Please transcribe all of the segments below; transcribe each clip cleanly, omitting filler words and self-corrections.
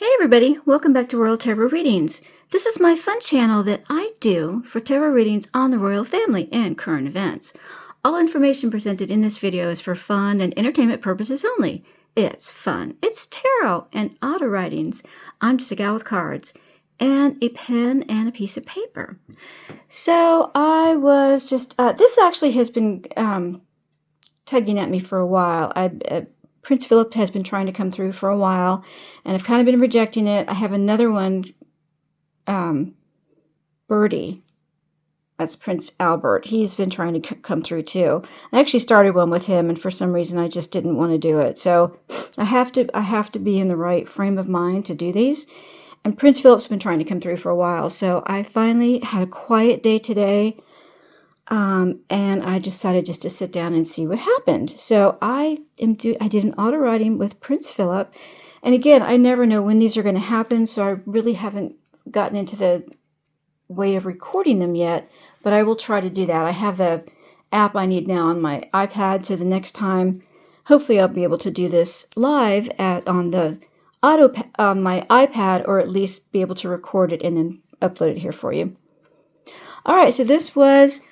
Hey everybody, welcome back to Royal Tarot Readings. This is my fun channel that I do for tarot readings on the royal family and current events. All information presented in this video is for fun and entertainment purposes only. It's fun, it's tarot and auto writings. I'm just a gal with cards and a pen and a piece of paper. So I was just, this actually has been tugging at me for a while. Prince Philip has been trying to come through for a while, and I've kind of been rejecting it. I have another one, Bertie. That's Prince Albert. He's been trying to come through too. I actually started one with him, and for some reason I just didn't want to do it. So I have to be in the right frame of mind to do these. And Prince Philip's been trying to come through for a while. So I finally had a quiet day today. And I decided just to sit down and see what happened. So I did an auto writing with Prince Philip. And again, I never know when these are going to happen, so I really haven't gotten into the way of recording them yet, but I will try to do that. I have the app I need now on my iPad, so the next time, hopefully I'll be able to do this live on my iPad, or at least be able to record it and then upload it here for you. All right, so this was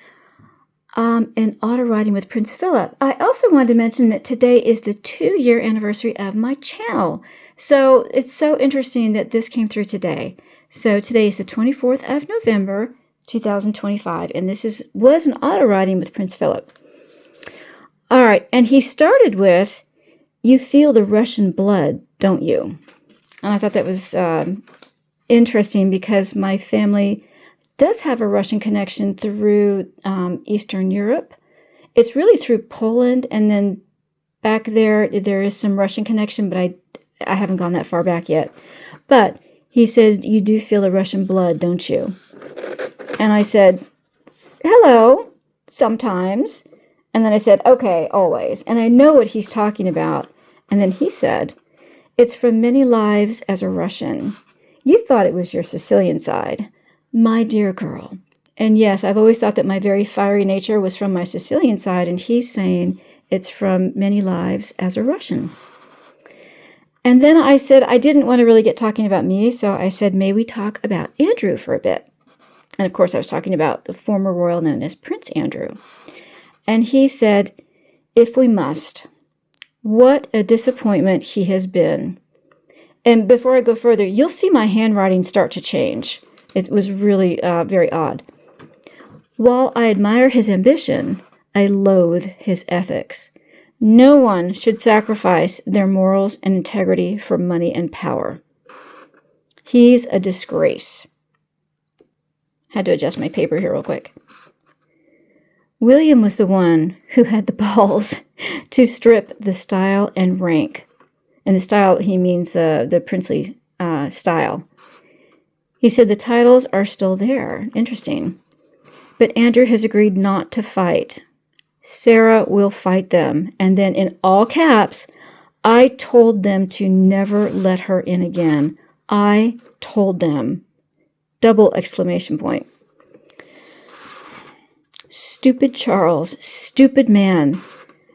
an auto writing with Prince Philip. I also wanted to mention that today is the 2-year anniversary of my channel. So it's so interesting that this came through today. So today is the 24th of November, 2025, and this was an auto writing with Prince Philip. All right, and he started with, "You feel the Russian blood, don't you?" And I thought that was interesting because my family does have a Russian connection through Eastern Europe. It's really through Poland, and then back there is some Russian connection, but I haven't gone that far back yet. But he says, "You do feel the Russian blood, don't you?" And I said, "Hello, sometimes." And then I said, "Okay, always." And I know what he's talking about. And then he said, "It's from many lives as a Russian. You thought it was your Sicilian side. My dear girl." And yes, I've always thought that my very fiery nature was from my Sicilian side, and he's saying it's from many lives as a Russian. And then I said I didn't want to really get talking about me, so I said, "May we talk about Andrew for a bit?" And of course, I was talking about the former royal known as Prince Andrew. And he said, "If we must. What a disappointment he has been." And before I go further, you'll see my handwriting start to change. It was really very odd. "While I admire his ambition, I loathe his ethics. No one should sacrifice their morals and integrity for money and power. He's a disgrace." Had to adjust my paper here real quick. "William was the one who had the balls to strip the style and rank." And the style, he means the princely style. He said the titles are still there. Interesting. "But Andrew has agreed not to fight. Sarah will fight them." And then in all caps, "I told them to never let her in again. I told them." Double exclamation point. "Stupid Charles, stupid man.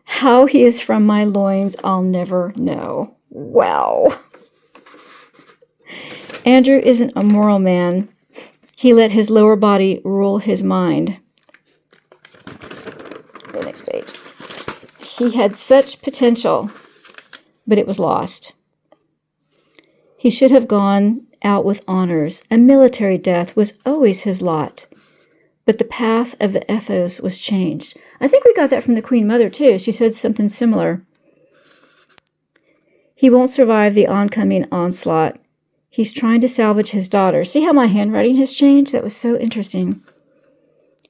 How he is from my loins, I'll never know." Wow. "Andrew isn't a moral man. He let his lower body rule his mind." The next page. "He had such potential, but it was lost. He should have gone out with honors. A military death was always his lot. But the path of the ethos was changed." I think we got that from the Queen Mother, too. She said something similar. "He won't survive the oncoming onslaught. He's trying to salvage his daughter." See how my handwriting has changed? That was so interesting.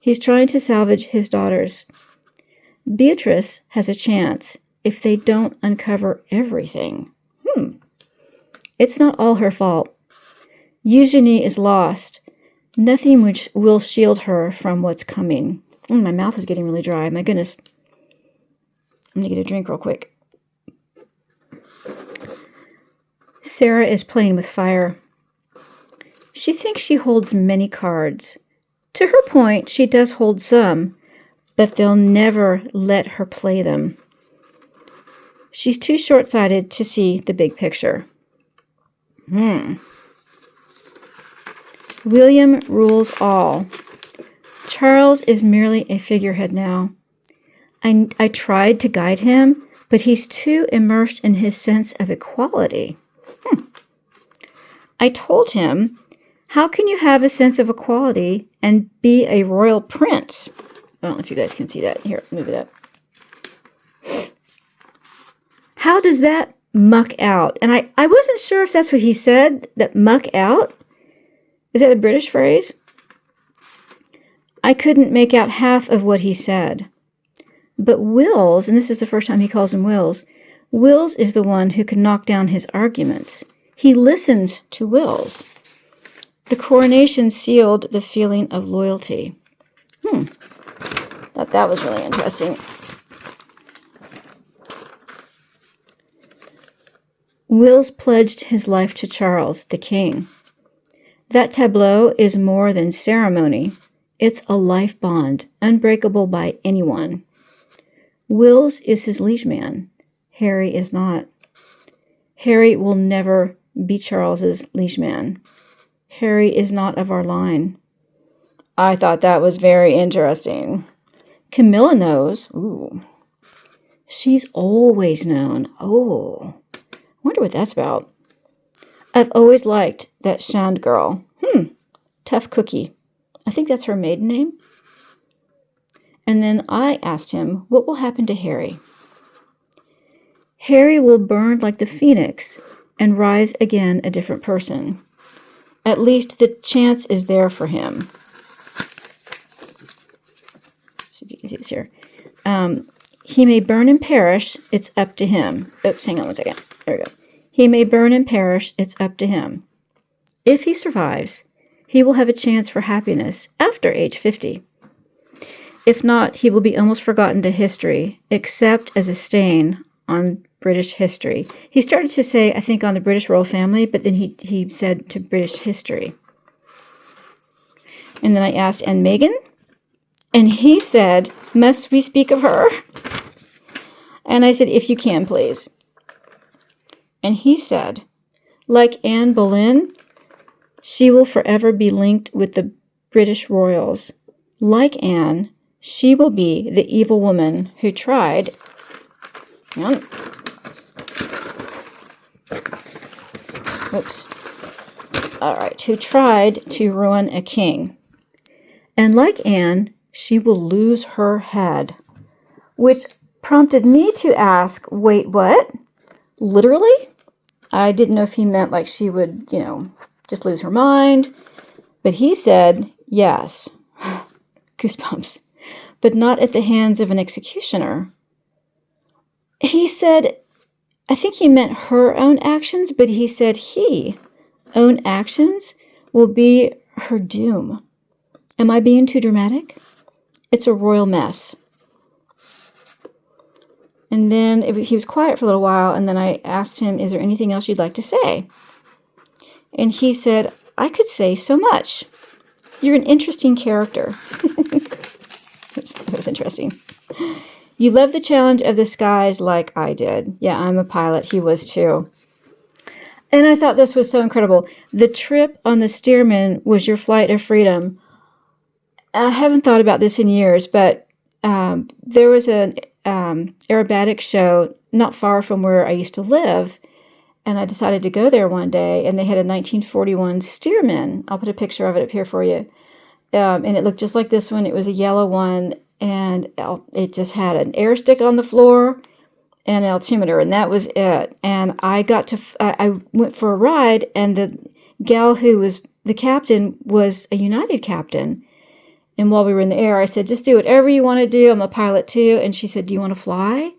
"He's trying to salvage his daughters. Beatrice has a chance if they don't uncover everything. It's not all her fault. Eugenie is lost. Nothing which will shield her from what's coming." My mouth is getting really dry. My goodness. I'm going to get a drink real quick. "Sarah is playing with fire. She thinks she holds many cards. To her point, she does hold some, but they'll never let her play them. She's too short-sighted to see the big picture." William rules all. Charles is merely a figurehead now. I tried to guide him, but he's too immersed in his sense of equality. I told him, how can you have a sense of equality and be a royal prince? I don't know if you guys can see that. Here, move it up. How does that muck out? And I wasn't sure if that's what he said, that muck out. Is that a British phrase? I couldn't make out half of what he said. But Wills, and this is the first time he calls him Wills, Wills is the one who can knock down his arguments. He listens to Wills. The coronation sealed the feeling of loyalty. Thought that was really interesting. Wills pledged his life to Charles, the king. That tableau is more than ceremony. It's a life bond, unbreakable by anyone. Wills is his liege man. Harry is not. Harry will never be Charles's liege man. Harry is not of our line. I thought that was very interesting. Camilla knows. Ooh. She's always known. Oh. I wonder what that's about. I've always liked that Shand girl. Tough cookie. I think that's her maiden name. And then I asked him, what will happen to Harry? Harry will burn like the phoenix and rise again a different person. At least the chance is there for him. See if you can see this here. He may burn and perish, it's up to him. Oops, hang on one second. There we go. He may burn and perish, it's up to him. If he survives, he will have a chance for happiness after age 50. If not, he will be almost forgotten to history, except as a stain on British history. He started to say, I think, on the British royal family, but then he said to British history. And then I asked, and Meghan? And he said, must we speak of her? And I said, if you can, please. And he said, like Anne Boleyn, she will forever be linked with the British royals. Like Anne, she will be the evil woman who tried... Oops. All right, who tried to ruin a king. And like Anne, she will lose her head. Which prompted me to ask, wait, what? Literally? I didn't know if he meant like she would, just lose her mind. But he said, yes. Goosebumps. But not at the hands of an executioner. He said, I think he meant her own actions, but he said own actions will be her doom. Am I being too dramatic? It's a royal mess. And then he was quiet for a little while, and then I asked him, is there anything else you'd like to say? And he said, I could say so much. You're an interesting character. That was interesting. You love the challenge of the skies like I did. Yeah, I'm a pilot. He was too. And I thought this was so incredible. The trip on the Stearman was your flight of freedom. I haven't thought about this in years, but there was an aerobatic show not far from where I used to live, and I decided to go there one day, and they had a 1941 Stearman. I'll put a picture of it up here for you. And it looked just like this one. It was a yellow one, and it just had an air stick on the floor and an altimeter, and that was it. And I went for a ride, and the gal who was the captain was a United captain. And while we were in the air, I said, just do whatever you want to do. I'm a pilot too. And she said, do you want to fly?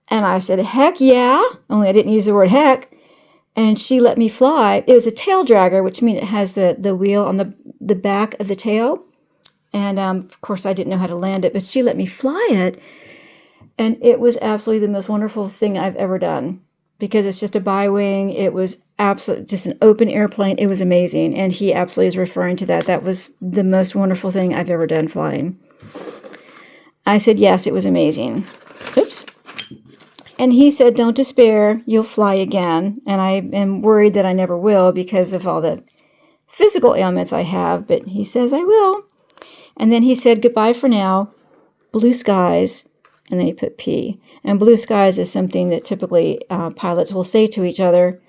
And I said, heck yeah. Only I didn't use the word heck. And she let me fly. It was a tail dragger, which means it has the wheel on the back of the tail. And of course, I didn't know how to land it, but she let me fly it. And it was absolutely the most wonderful thing I've ever done, because it's just a bi-wing. It was absolutely just an open airplane. It was amazing. And he absolutely is referring to that. That was the most wonderful thing I've ever done flying. I said, yes, it was amazing. Oops. And he said, don't despair, you'll fly again. And I am worried that I never will because of all the physical ailments I have, but he says I will. And then he said, goodbye for now, blue skies, and then he put P. And blue skies is something that typically pilots will say to each other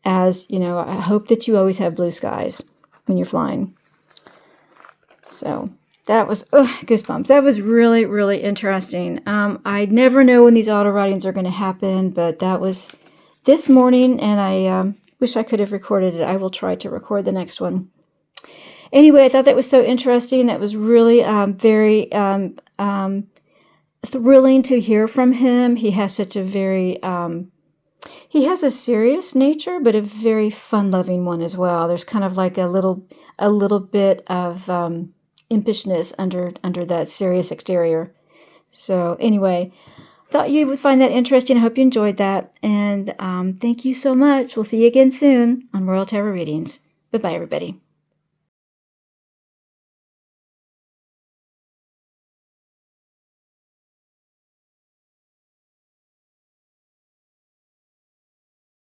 as, I hope that you always have blue skies when you're flying. So that was, goosebumps. That was really, really interesting. I never know when these auto writings are going to happen, but that was this morning, and I wish I could have recorded it. I will try to record the next one. Anyway, I thought that was so interesting. That was really very thrilling to hear from him. He has such a very, he has a serious nature, but a very fun-loving one as well. There's kind of like a little bit of impishness under that serious exterior. So anyway, thought you would find that interesting. I hope you enjoyed that. And thank you so much. We'll see you again soon on Royal Tarot Readings. Bye-bye, everybody.